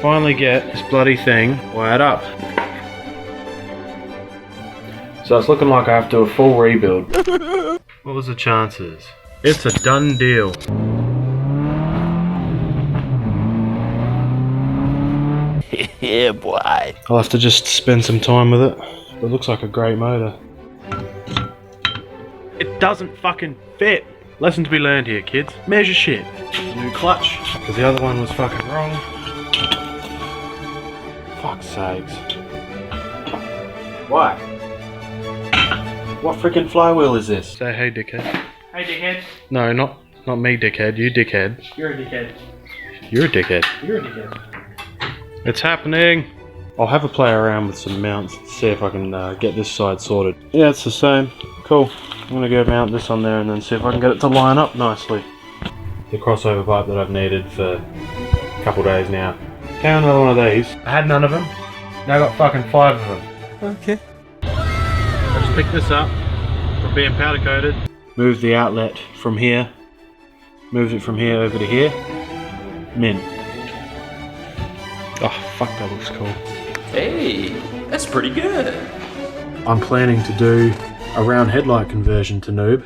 finally get this bloody thing wired up. So it's looking like I have to do a full rebuild. What was the chances? It's a done deal. Yeah, boy. I'll have to just spend some time with it. It looks like a great motor. It doesn't fucking fit. Lesson to be learned here, kids. Measure shit. New clutch, because the other one was fucking wrong. Fuck's sakes. Why? What freaking flywheel is this? Say hey, dickhead. Hey, dickhead. No, not me, dickhead. You, dickhead. You're a dickhead. You're a dickhead. You're a dickhead. It's happening. I'll have a play around with some mounts to see if I can get this side sorted. Yeah, it's the same. Cool. I'm gonna go mount this on there and then see if I can get it to line up nicely. The crossover pipe that I've needed for a couple days now. Found another one of these. I had none of them. Now I got fucking 5 of them. Okay. I just picked this up from being powder coated. Moved the outlet from here. Moved it from here over to here. Mint. Oh fuck, that looks cool. Hey, that's pretty good. I'm planning to do a round headlight conversion to NooB.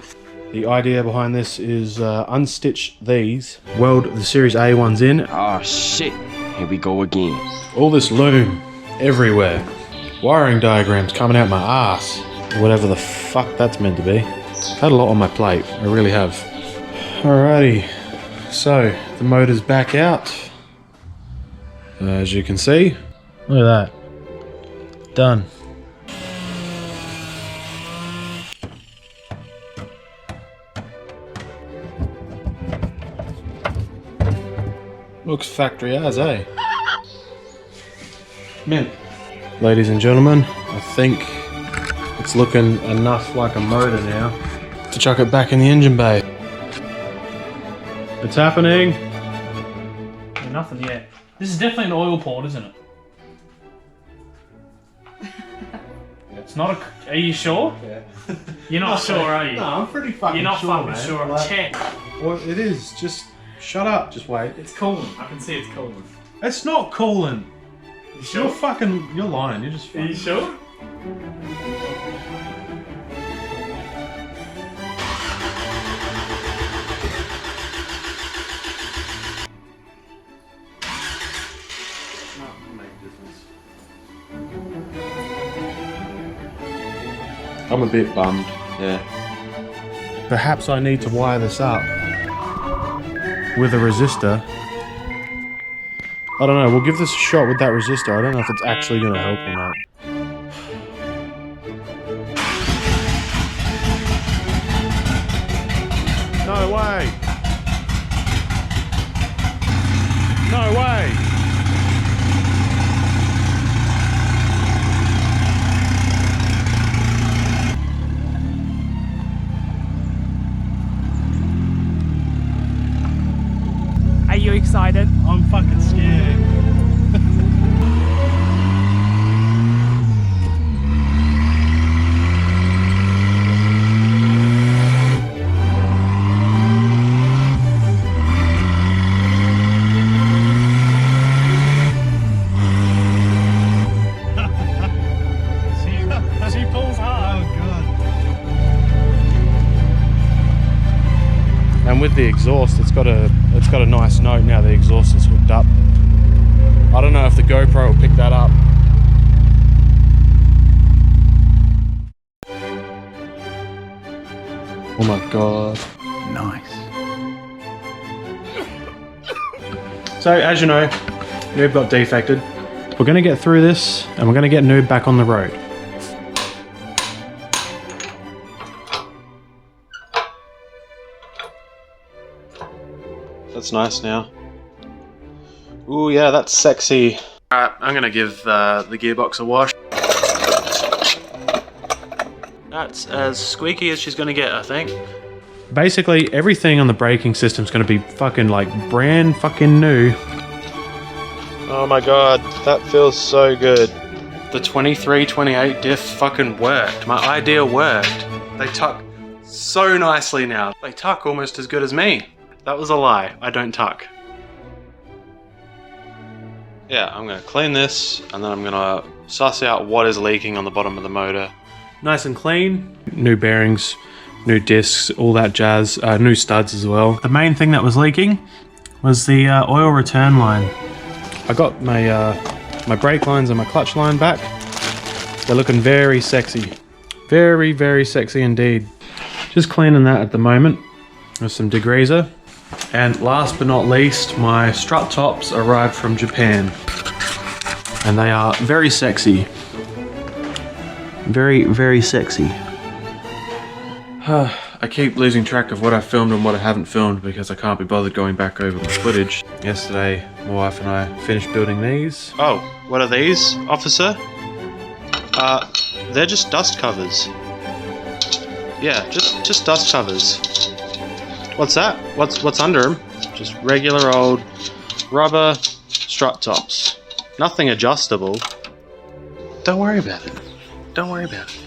The idea behind this is unstitch these, weld the Series A ones in. Oh shit, here we go again. All this loom everywhere. Wiring diagrams coming out my ass. Whatever the fuck that's meant to be. I've had a lot on my plate, I really have. Alrighty, so the motor's back out. As you can see, look at that. Done. Looks factory as, eh? Mint. Ladies and gentlemen, I think it's looking enough like a motor now to chuck it back in the engine bay. It's happening. Yeah, nothing yet. This is definitely an oil port, isn't it? It's not a... Are you sure? Yeah. You're not sure, are you? No, I'm pretty fucking You're not sure, fucking man. sure. Like, Check. well, it is. Just shut up. Just wait. It's cooling. I can see it's cooling. It's not cooling. You sure? You're lying. You're just Are fucking... you sure? I'm a bit bummed. Yeah. Perhaps I need to wire this up with a resistor. I don't know, we'll give this a shot with that resistor. I don't know if it's actually going to help or not. No way! No way! Are you excited? I'm fucking scared. She pulls hard. Oh god. And with the exhaust, it's got a nice note now the exhaust is hooked up. I don't know if the GoPro will pick that up. Oh my god. Nice. So as you know, NooB got defected. We're gonna get through this and we're gonna get NooB back on the road. That's nice now. Ooh, yeah, that's sexy. Alright, I'm gonna give the gearbox a wash. That's as squeaky as she's gonna get, I think. Basically, everything on the braking system's gonna be fucking like brand fucking new. Oh my god, that feels so good. The 23-28 diff fucking worked. My idea worked. They tuck so nicely now. They tuck almost as good as me. That was a lie. I don't tuck. Yeah, I'm going to clean this and then I'm going to suss out what is leaking on the bottom of the motor. Nice and clean. New bearings, new discs, all that jazz, new studs as well. The main thing that was leaking was the oil return line. I got my my brake lines and my clutch line back. They're looking very sexy. Very, very sexy indeed. Just cleaning that at the moment with some degreaser. And last but not least, my strut tops arrived from Japan. And they are very sexy. Very, very sexy. I keep losing track of what I filmed and what I haven't filmed because I can't be bothered going back over my footage. Yesterday, my wife and I finished building these. Oh, what are these, officer? They're just dust covers. Yeah, just dust covers. What's that? What's under them? Just regular old rubber strut tops. Nothing adjustable. Don't worry about it. Don't worry about it.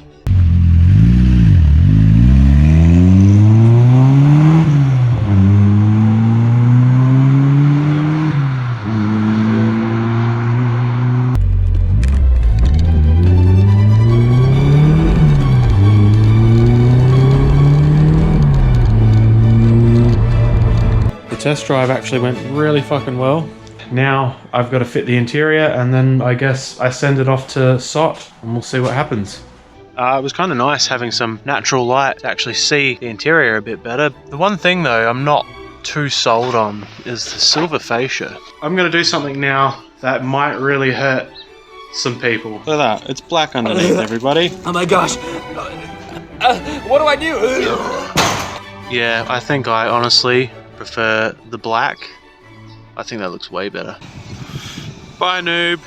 Test drive actually went really fucking well. Now I've got to fit the interior and then I guess I send it off to SOT and we'll see what happens. It was kind of nice having some natural light to actually see the interior a bit better. The one thing though I'm not too sold on is the silver fascia. I'm going to do something now that might really hurt some people. Look at that, it's black underneath everybody. Oh my gosh. What do I do? Yeah, I think I honestly prefer the black. I think that looks way better. Bye, noob.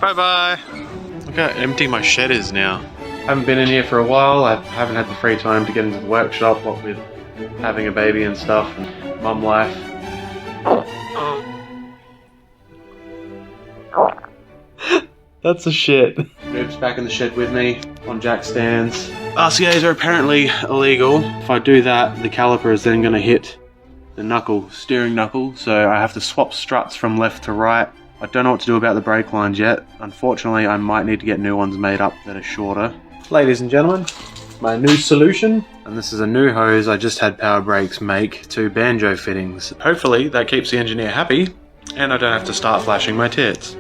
Bye-bye. Look how empty my shed is now. I haven't been in here for a while. I haven't had the free time to get into the workshop, what with having a baby and stuff, and mum life. That's a shit. Noob's back in the shed with me on jack stands. RCAs are apparently illegal. If I do that, the caliper is then going to hit the steering knuckle, so I have to swap struts from left to right. I don't know what to do about the brake lines yet. Unfortunately, I might need to get new ones made up that are shorter. Ladies and gentlemen, my new solution, and this is a new hose I just had Power Brakes make to banjo fittings. Hopefully that keeps the engineer happy, and I don't have to start flashing my tits.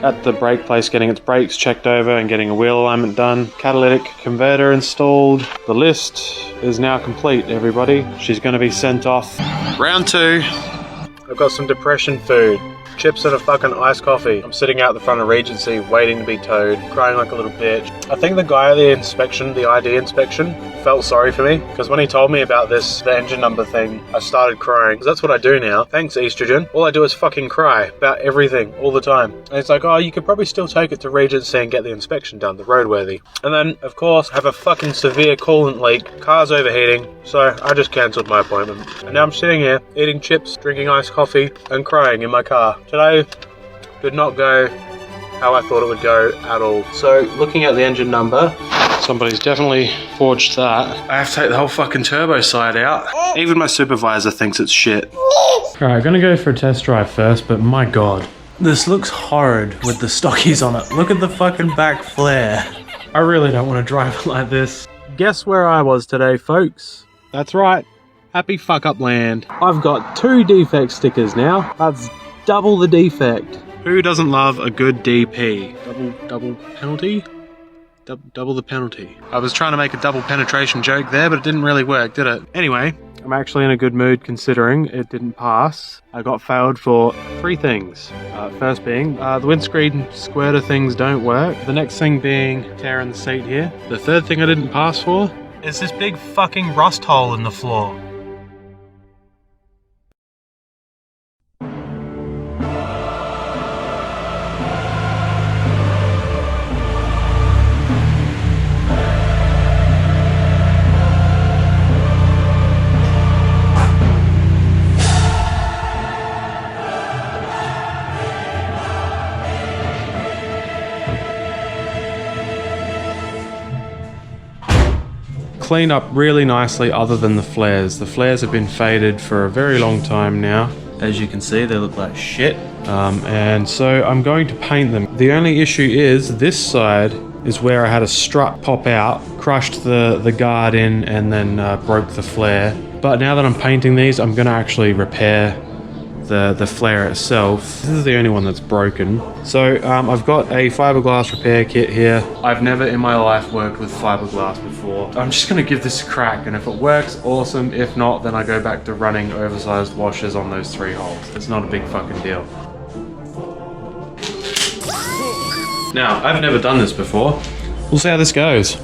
At the brake place, getting its brakes checked over and getting a wheel alignment done. Catalytic converter installed. The list is now complete, everybody. She's going to be sent off. Round 2. I've got some depression food. Chips and a fucking iced coffee. I'm sitting out the front of Regency waiting to be towed, crying like a little bitch. I think the guy at the inspection, the ID inspection, felt sorry for me because when he told me about this, the engine number thing, I started crying because that's what I do now. Thanks, estrogen. All I do is fucking cry about everything all the time. And it's like, oh, you could probably still take it to Regency and get the inspection done, the roadworthy. And then, of course, have a fucking severe coolant leak, car's overheating, so I just cancelled my appointment. And now I'm sitting here eating chips, drinking iced coffee, and crying in my car. Today did not go how I thought it would go at all. So, looking at the engine number, somebody's definitely forged that. I have to take the whole fucking turbo side out. Even my supervisor thinks it's shit. Alright, gonna go for a test drive first, but my god. This looks horrid with the stockies on it. Look at the fucking back flare. I really don't want to drive it like this. Guess where I was today, folks? That's right. Happy fuck up land. I've got 2 defect stickers now. That's double the defect. Who doesn't love a good DP? Double penalty? Double the penalty. I was trying to make a double penetration joke there, but it didn't really work, did it? Anyway, I'm actually in a good mood considering it didn't pass. I got failed for 3 things. First being, the windscreen squirter things don't work. The next thing being tearing the seat here. The third thing I didn't pass for is this big fucking rust hole in the floor. Cleaned up really nicely other than the flares. The flares have been faded for a very long time now. As you can see, they look like shit. And so I'm going to paint them. The only issue is this side is where I had a strut pop out, crushed the guard in, and then broke the flare. But now that I'm painting these, I'm gonna actually repair the flare itself. This is the only one that's broken. So I've got a fiberglass repair kit here. I've never in my life worked with fiberglass before. I'm just gonna give this a crack, and if it works, awesome. If not, then I go back to running oversized washers on those 3 holes. It's not a big fucking deal. Now, I've never done this before. We'll see how this goes.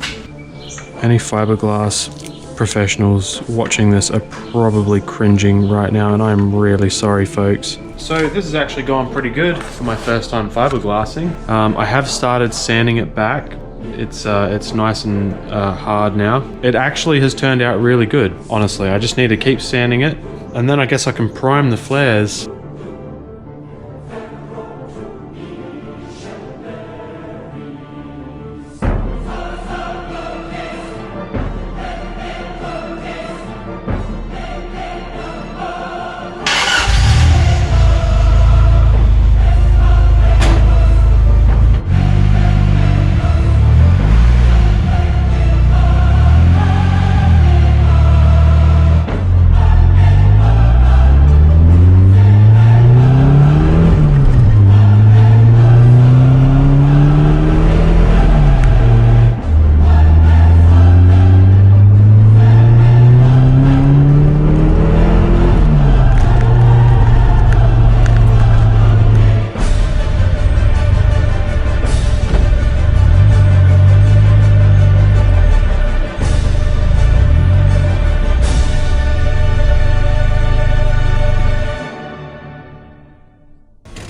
Any fiberglass professionals watching this are probably cringing right now, and I'm really sorry, folks. So this has actually gone pretty good for my first time fiberglassing. I have started sanding it back. It's nice and hard now. It actually has turned out really good, honestly. I just need to keep sanding it, and then I guess I can prime the flares.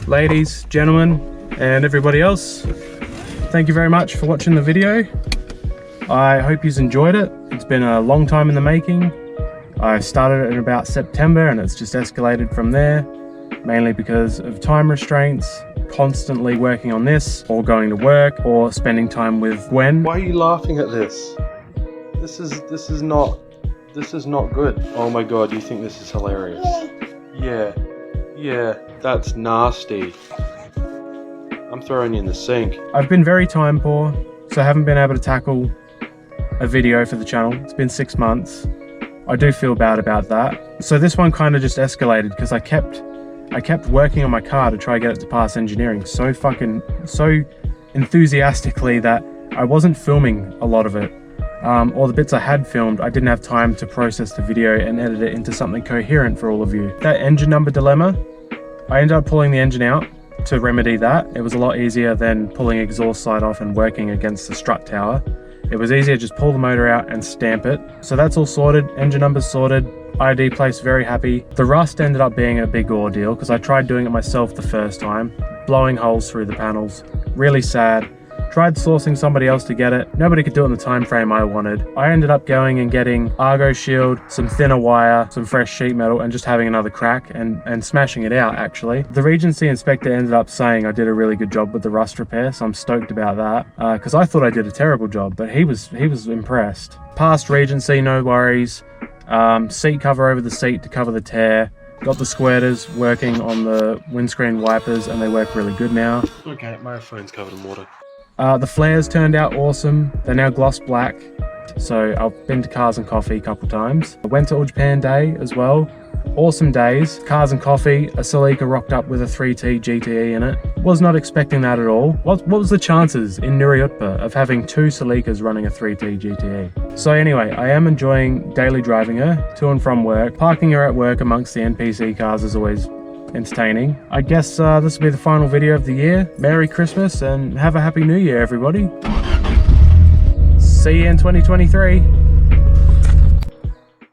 Ladies, gentlemen, and everybody else, thank you very much for watching the video. I hope you've enjoyed it. It's been a long time in the making. I started it in about September and it's just escalated from there, mainly because of time restraints, constantly working on this, or going to work, or spending time with Gwen. Why are you laughing at this? This is not good. Oh my god, you think this is hilarious? Yeah, that's nasty. I'm throwing you in the sink. I've been very time poor, so I haven't been able to tackle a video for the channel. It's been 6 months. I do feel bad about that. So this one kind of just escalated because I kept working on my car to try to get it to pass engineering so enthusiastically that I wasn't filming a lot of it. Or the bits I had filmed, I didn't have time to process the video and edit it into something coherent for all of you. That engine number dilemma, I ended up pulling the engine out to remedy that. It was a lot easier than pulling exhaust side off and working against the strut tower. It was easier to just pull the motor out and stamp it. So that's all sorted, engine number's sorted, ID place very happy. The rust ended up being a big ordeal because I tried doing it myself the first time, blowing holes through the panels, really sad. Tried sourcing somebody else to get it. Nobody could do it in the time frame I wanted. I ended up going and getting Argo shield, some thinner wire, some fresh sheet metal, and just having another crack and smashing it out, actually. The Regency inspector ended up saying I did a really good job with the rust repair, so I'm stoked about that. Because I thought I did a terrible job, but he was impressed. Passed Regency, no worries. Seat cover over the seat to cover the tear. Got the squirters working on the windscreen wipers, and they work really good now. Okay, my phone's covered in water. The flares turned out awesome. They're now gloss black. So I've been to Cars and Coffee a couple times. I went to All Japan Day as well. Awesome days. Cars and Coffee, a Celica rocked up with a 3T GTE in it. Was not expecting that at all. What was the chances in Nuriutpa of having 2 Celicas running a 3T GTE? So anyway, I am enjoying daily driving her to and from work. Parking her at work amongst the NPC cars is always entertaining. I guess this will be the final video of the year. Merry Christmas and have a Happy New Year, everybody. See you in 2023.